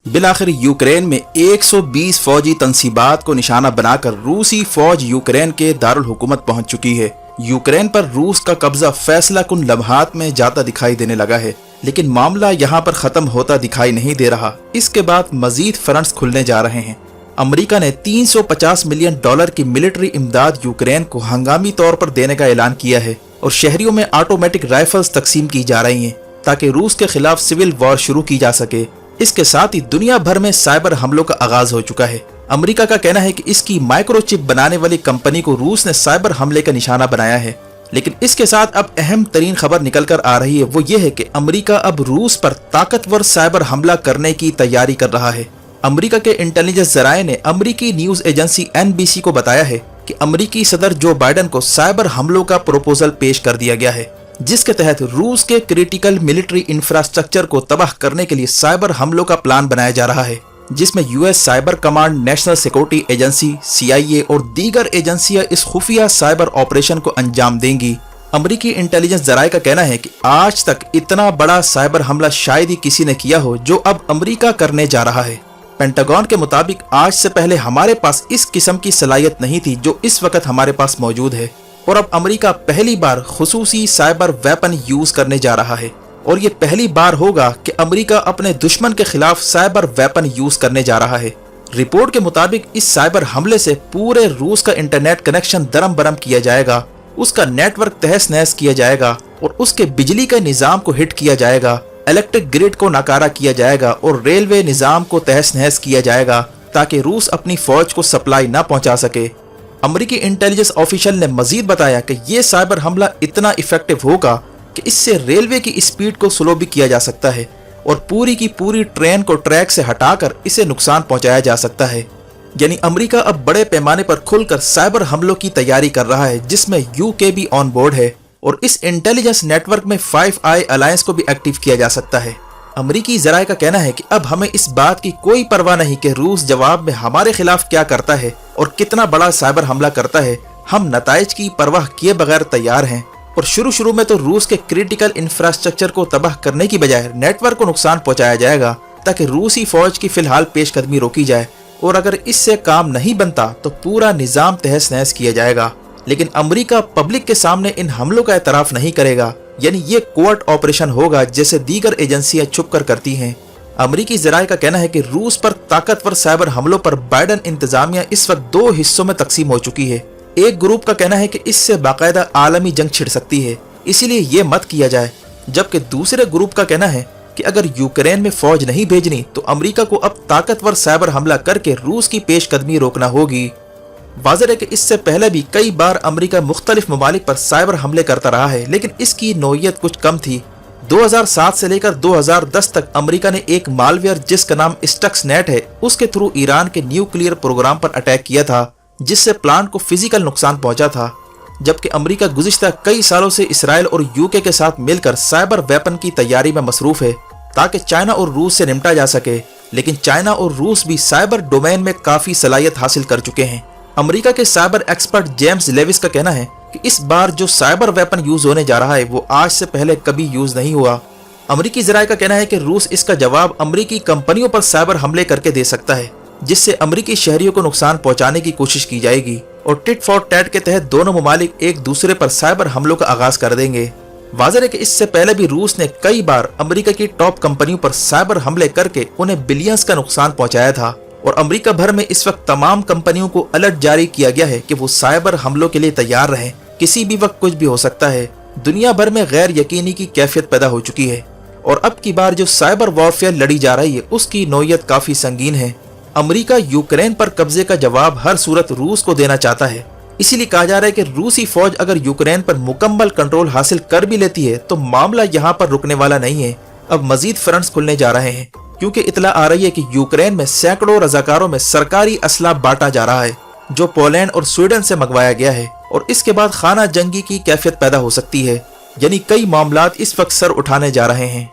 बिलाखिर Ukraine में 120 फौजी तंसीबात को निशाना बनाकर रूसी फौज यूक्रेन के दारुल हुकूमत पहुंच चुकी है। यूक्रेन पर रूस का कब्जा फैसला कुन लम्हात में जाता दिखाई देने लगा है, लेकिन मामला यहां पर खत्म होता दिखाई नहीं दे रहा। इसके बाद मजीद फ्रंट्स खुलने जा रहे हैं। अमेरिका ने $350 मिलियन की मिलिट्री इमदाद यूक्रेन को हंगामी तौर पर देने का ऐलान किया है और शहरियों में ऑटोमेटिक राइफल्स तकसीम की जा रही हैं ताकि रूस के खिलाफ सिविल वॉर शुरू की जा सके। इसके साथ ही दुनिया भर में साइबर हमलों का आगाज हो चुका है। अमेरिका का कहना है कि इसकी माइक्रोचिप बनाने वाली कंपनी को रूस ने साइबर हमले का निशाना बनाया है, लेकिन इसके साथ अब अहम तरीन खबर निकल कर आ रही है, वो ये है कि अमेरिका अब रूस पर ताकतवर साइबर हमला करने की तैयारी कर रहा है। अमेरिका के इंटेलिजेंस जराये ने अमेरिकी न्यूज एजेंसी NBC को बताया है कि अमेरिकी सदर जो बाइडन को साइबर हमलों का प्रोपोजल पेश कर दिया गया है, जिसके तहत रूस के क्रिटिकल मिलिट्री इंफ्रास्ट्रक्चर को तबाह करने के लिए साइबर हमलों का प्लान बनाया जा रहा है, जिसमें US cyber command, national security agency, CIA और दीगर एजेंसियां इस खुफिया साइबर ऑपरेशन को अंजाम देंगी। अमेरिकी इंटेलिजेंस जराये का कहना है कि आज तक इतना बड़ा साइबर हमला शायद ही किसी ने किया हो जो अब अमेरिका करने जा रहा है। पेंटागन के मुताबिक आज से पहले हमारे पास इस किस्म की सलाहियत नहीं थी जो इस वक्त हमारे पास मौजूद है, और अब अमेरिका पहली बार खुसूसी साइबर वेपन यूज करने जा रहा है, और ये पहली बार होगा कि अमेरिका अपने दुश्मन के खिलाफ साइबर वेपन यूज करने जा रहा है। रिपोर्ट के मुताबिक इस साइबर हमले से पूरे रूस का इंटरनेट कनेक्शन दरम बरम किया जाएगा, उसका नेटवर्क तहस नहस किया जाएगा और उसके बिजली के निजाम को हिट किया जाएगा, इलेक्ट्रिक ग्रिड को नाकारा किया जाएगा और रेलवे निजाम को तहस नहस किया जाएगा ताकि रूस अपनी फौज को सप्लाई न पहुंचा सके। अमेरिकी इंटेलिजेंस ऑफिशियल ने मजीद बताया कि ये साइबर हमला इतना इफेक्टिव होगा कि इससे रेलवे की स्पीड को स्लो भी किया जा सकता है और पूरी की पूरी ट्रेन को ट्रैक से हटाकर इसे नुकसान पहुंचाया जा सकता है। यानी अमेरिका अब बड़े पैमाने पर खुलकर साइबर हमलों की तैयारी कर रहा है, जिसमें UK भी ऑन बोर्ड है और इस इंटेलिजेंस नेटवर्क में 5 Eyes अलायंस को भी एक्टिव किया जा सकता है। अमेरिकी जराये का कहना है कि अब हमें इस बात की कोई परवाह नहीं कि रूस जवाब में हमारे खिलाफ क्या करता है और कितना बड़ा साइबर हमला करता है। हम नताइज की परवाह किए बगैर तैयार हैं, और शुरू में तो रूस के क्रिटिकल इंफ्रास्ट्रक्चर को तबाह करने की बजाय नेटवर्क को नुकसान पहुंचाया जाएगा ताकि रूसी फौज की फिलहाल पेशकदमी रोकी जाए, और अगर इससे काम नहीं बनता तो पूरा निजाम तहस नहस किया जाएगा। लेकिन अमेरिका पब्लिक के सामने इन हमलों का एतराफ नहीं करेगा, यानी ये कोवर्ट ऑपरेशन होगा जैसे दीगर एजेंसियां छुप कर करती हैं। अमेरिकी जराये का कहना है कि रूस पर ताकतवर साइबर हमलों पर बाइडन इंतजामिया इस वक्त 2 हिस्सों में तकसीम हो चुकी है। एक ग्रुप का कहना है कि इससे बाकायदा आलमी जंग छिड़ सकती है, इसीलिए ये मत किया जाए, जबकि दूसरे ग्रुप का कहना है कि अगर यूक्रेन में फौज नहीं भेजनी तो अमेरिका को अब ताकतवर साइबर हमला करके रूस की पेशकदमी रोकना होगी। वाज़ेह है कि इससे पहले भी कई बार अमेरिका मुख्तलिफ ममालिक पर साइबर हमले करता रहा है, लेकिन इसकी नौइयत कुछ कम थी। 2007 से लेकर 2010 तक अमेरिका ने एक मालवेयर जिसका नाम स्टक्सनेट है, उसके थ्रू ईरान के न्यूक्लियर प्रोग्राम पर अटैक किया था, जिससे प्लांट को फिजिकल नुकसान पहुंचा था। जबकि अमेरिका गुज़िश्ता कई सालों से इसराइल और UK के साथ मिलकर साइबर वेपन की तैयारी में मसरूफ है ताकि चाइना और रूस से निपटा जा सके, लेकिन चाइना और रूस भी साइबर डोमेन में काफी सलाहियत हासिल कर चुके हैं। अमेरिका के साइबर एक्सपर्ट जेम्स लेविस का कहना है कि इस बार जो साइबर वेपन यूज होने जा रहा है वो आज से पहले कभी यूज नहीं हुआ। अमेरिकी जराये का कहना है कि रूस इसका जवाब अमेरिकी कंपनियों पर साइबर हमले करके दे सकता है, जिससे अमेरिकी शहरियों को नुकसान पहुंचाने की कोशिश की जाएगी, और टिट फॉर टैट के तहत दोनों ममालिक एक दूसरे पर साइबर हमलों का आगाज कर देंगे। वाज़ेह है कि इससे पहले भी रूस ने कई बार अमेरिका की टॉप कंपनियों पर साइबर हमले करके उन्हें बिलियंस का नुकसान पहुंचाया था, और अमेरिका भर में इस वक्त तमाम कंपनियों को अलर्ट जारी किया गया है कि वो साइबर हमलों के लिए तैयार रहें, किसी भी वक्त कुछ भी हो सकता है। दुनिया भर में गैर यकीनी की कैफियत पैदा हो चुकी है, और अब की बार जो साइबर वॉरफेयर लड़ी जा रही है उसकी नौइयत काफी संगीन है। अमेरिका यूक्रेन पर कब्जे का जवाब हर सूरत रूस को देना चाहता है, इसीलिए कहा जा रहा है कि रूसी फौज अगर यूक्रेन पर मुकम्मल कंट्रोल हासिल कर भी लेती है तो मामला यहाँ पर रुकने वाला नहीं है। अब मजीद फ्रंट्स खुलने जा रहे हैं, क्योंकि इतला आ रही है कि यूक्रेन में सैकड़ों रजाकारों में सरकारी असला बांटा जा रहा है जो पोलैंड और स्वीडन से मंगवाया गया है, और इसके बाद खाना जंगी की कैफियत पैदा हो सकती है। यानी कई मामलात इस वक्त सर उठाने जा रहे हैं।